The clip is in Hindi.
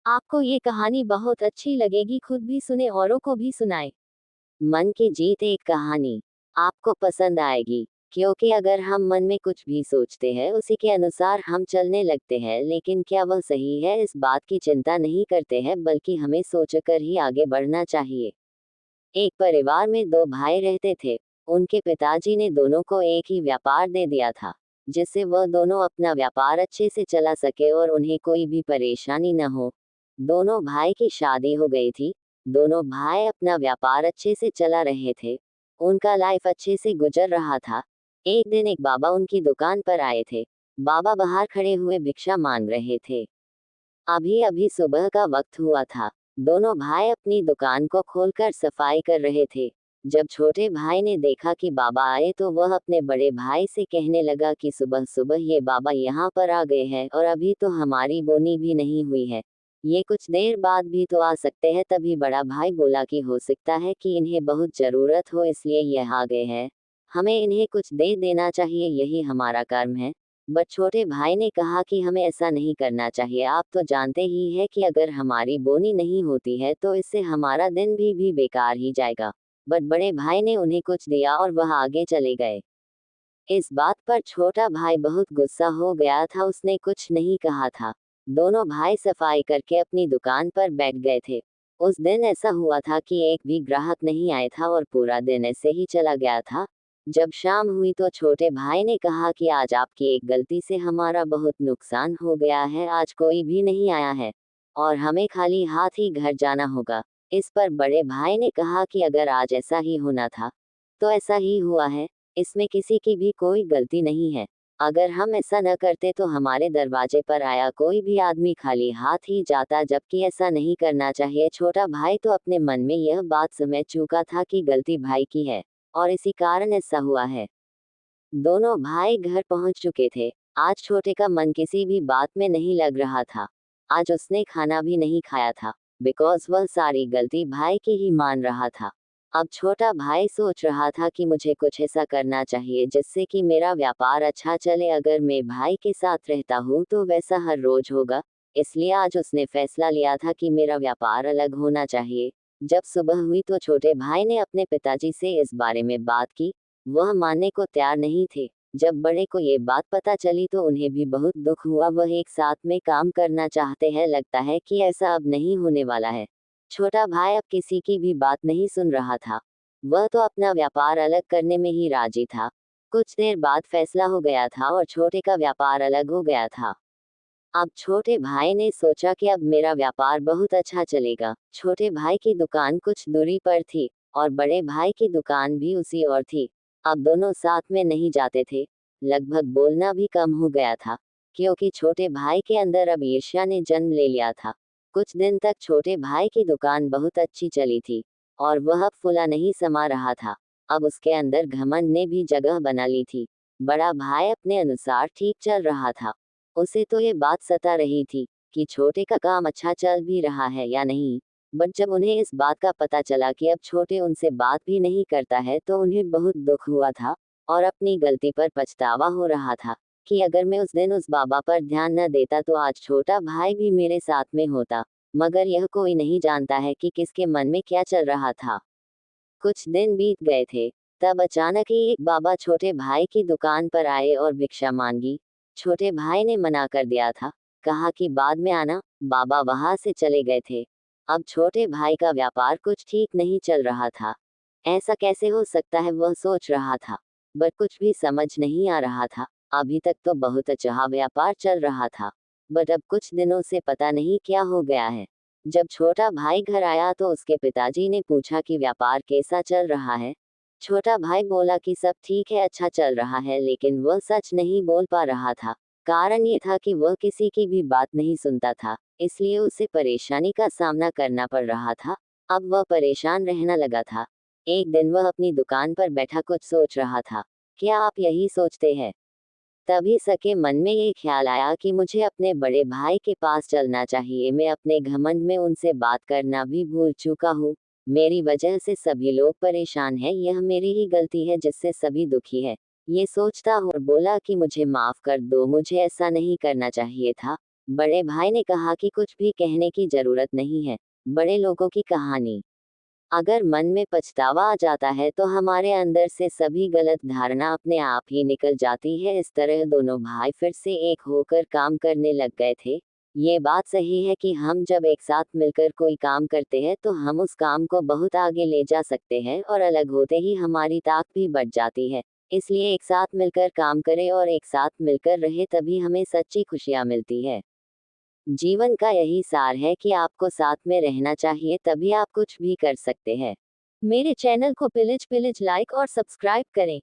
आपको ये कहानी बहुत अच्छी लगेगी, खुद भी सुने औरों को भी सुनाए। मन की जीत एक कहानी आपको पसंद आएगी, क्योंकि अगर हम मन में कुछ भी सोचते हैं उसी के अनुसार हम चलने लगते हैं, लेकिन क्या वह सही है इस बात की चिंता नहीं करते हैं, बल्कि हमें सोचकर ही आगे बढ़ना चाहिए। एक परिवार में दो भाई रहते थे। उनके पिताजी ने दोनों को एक ही व्यापार दे दिया था, जिससे वह दोनों अपना व्यापार अच्छे से चला सके और उन्हें कोई भी परेशानी न हो। दोनों भाई की शादी हो गई थी। दोनों भाई अपना व्यापार अच्छे से चला रहे थे। उनका लाइफ अच्छे से गुजर रहा था। एक दिन एक बाबा उनकी दुकान पर आए थे। बाबा बाहर खड़े हुए भिक्षा मांग रहे थे। अभी अभी सुबह का वक्त हुआ था। दोनों भाई अपनी दुकान को खोलकर सफाई कर रहे थे। जब छोटे भाई ने देखा कि बाबा आए तो वह अपने बड़े भाई से कहने लगा कि सुबह सुबह ये बाबा यहाँ पर आ गए हैं और अभी तो हमारी बोनी भी नहीं हुई है। ये कुछ देर बाद भी तो आ सकते हैं। तभी बड़ा भाई बोला कि हो सकता है कि इन्हें बहुत जरूरत हो, इसलिए यह आ गए हैं। हमें इन्हें कुछ दे देना चाहिए, यही हमारा कर्म है। बट छोटे भाई ने कहा कि हमें ऐसा नहीं करना चाहिए। आप तो जानते ही हैं कि अगर हमारी बोनी नहीं होती है तो इससे हमारा दिन भी बेकार ही जाएगा। बट बड़े भाई ने उन्हें कुछ दिया और वह आगे चले गए। इस बात पर छोटा भाई बहुत गुस्सा हो गया था, उसने कुछ नहीं कहा था। दोनों भाई सफाई करके अपनी दुकान पर बैठ गए थे। उस दिन ऐसा हुआ था कि एक भी ग्राहक नहीं आया था और पूरा दिन ऐसे ही चला गया था। जब शाम हुई तो छोटे भाई ने कहा कि आज आपकी एक गलती से हमारा बहुत नुकसान हो गया है, आज कोई भी नहीं आया है और हमें खाली हाथ ही घर जाना होगा। इस पर बड़े भाई ने कहा कि अगर आज ऐसा ही होना था तो ऐसा ही हुआ है, इसमें किसी की भी कोई गलती नहीं है। अगर हम ऐसा न करते तो हमारे दरवाजे पर आया कोई भी आदमी खाली हाथ ही जाता, जबकि ऐसा नहीं करना चाहिए। छोटा भाई तो अपने मन में यह बात समझ चुका था कि गलती भाई की है और इसी कारण ऐसा हुआ है। दोनों भाई घर पहुंच चुके थे। आज छोटे का मन किसी भी बात में नहीं लग रहा था। आज उसने खाना भी नहीं खाया था, बिकॉज वह सारी गलती भाई की ही मान रहा था। अब छोटा भाई सोच रहा था कि मुझे कुछ ऐसा करना चाहिए जिससे कि मेरा व्यापार अच्छा चले। अगर मैं भाई के साथ रहता हूँ तो वैसा हर रोज होगा। इसलिए आज उसने फैसला लिया था कि मेरा व्यापार अलग होना चाहिए। जब सुबह हुई तो छोटे भाई ने अपने पिताजी से इस बारे में बात की। वह मानने को तैयार नहीं थे। जब बड़े को ये बात पता चली तो उन्हें भी बहुत दुख हुआ। वह एक साथ में काम करना चाहते हैं, लगता है कि ऐसा अब नहीं होने वाला है। छोटा भाई अब किसी की भी बात नहीं सुन रहा था। वह तो अपना व्यापार अलग करने में ही राजी था। कुछ देर बाद फैसला हो गया था और छोटे का व्यापार अलग हो गया था। अब छोटे भाई ने सोचा कि अब मेरा व्यापार बहुत अच्छा चलेगा। छोटे भाई की दुकान कुछ दूरी पर थी और बड़े भाई की दुकान भी उसी ओर थी। अब दोनों साथ में नहीं जाते थे। लगभग बोलना भी कम हो गया था, क्योंकि छोटे भाई के अंदर अब ईर्ष्या ने जन्म ले लिया था। कुछ दिन तक छोटे भाई की दुकान बहुत अच्छी चली थी और वह अब फूला नहीं समा रहा था। अब उसके अंदर घमंड ने भी जगह बना ली थी। बड़ा भाई अपने अनुसार ठीक चल रहा था। उसे तो ये बात सता रही थी कि छोटे का काम अच्छा चल भी रहा है या नहीं। बट जब उन्हें इस बात का पता चला कि अब छोटे उनसे बात भी नहीं करता है तो उन्हें बहुत दुख हुआ था और अपनी गलती पर पछतावा हो रहा था कि अगर मैं उस दिन उस बाबा पर ध्यान न देता तो आज छोटा भाई भी मेरे साथ में होता। मगर यह कोई नहीं जानता है कि किसके मन में क्या चल रहा था। कुछ दिन बीत गए थे। तब अचानक ही एक बाबा छोटे भाई की दुकान पर आए और भिक्षा मांगी। छोटे भाई ने मना कर दिया था, कहा कि बाद में आना। बाबा वहां से चले गए थे। अब छोटे भाई का व्यापार कुछ ठीक नहीं चल रहा था। ऐसा कैसे हो सकता है, वह सोच रहा था। बट कुछ भी समझ नहीं आ रहा था। अभी तक तो बहुत अच्छा व्यापार चल रहा था, बट अब कुछ दिनों से पता नहीं क्या हो गया है। जब छोटा भाई घर आया तो उसके पिताजी ने पूछा कि व्यापार कैसा चल रहा है। छोटा भाई बोला कि सब ठीक है, अच्छा चल रहा है, लेकिन वह सच नहीं बोल पा रहा था। कारण ये था कि वह किसी की भी बात नहीं सुनता था, इसलिए उसे परेशानी का सामना करना पड़ रहा था। अब वह परेशान रहना लगा था। एक दिन वह अपनी दुकान पर बैठा कुछ सोच रहा था। क्या आप यही सोचते हैं? तभी सके मन में ये ख्याल आया कि मुझे अपने बड़े भाई के पास चलना चाहिए। मैं अपने घमंड में उनसे बात करना भी भूल चुका हूँ। मेरी वजह से सभी लोग परेशान हैं, यह मेरी ही गलती है जिससे सभी दुखी है। ये सोचता और बोला कि मुझे माफ कर दो, मुझे ऐसा नहीं करना चाहिए था। बड़े भाई ने कहा कि कुछ भी कहने की जरूरत नहीं है। बड़े लोगों की कहानी। अगर मन में पछतावा आ जाता है तो हमारे अंदर से सभी गलत धारणा अपने आप ही निकल जाती है। इस तरह दोनों भाई फिर से एक होकर काम करने लग गए थे। ये बात सही है कि हम जब एक साथ मिलकर कोई काम करते हैं तो हम उस काम को बहुत आगे ले जा सकते हैं, और अलग होते ही हमारी ताकत भी बढ़ जाती है। इसलिए एक साथ मिलकर काम करें और एक साथ मिलकर रहे, तभी हमें सच्ची खुशियाँ मिलती है। जीवन का यही सार है कि आपको साथ में रहना चाहिए, तभी आप कुछ भी कर सकते हैं। मेरे चैनल को प्लीज लाइक और सब्सक्राइब करें।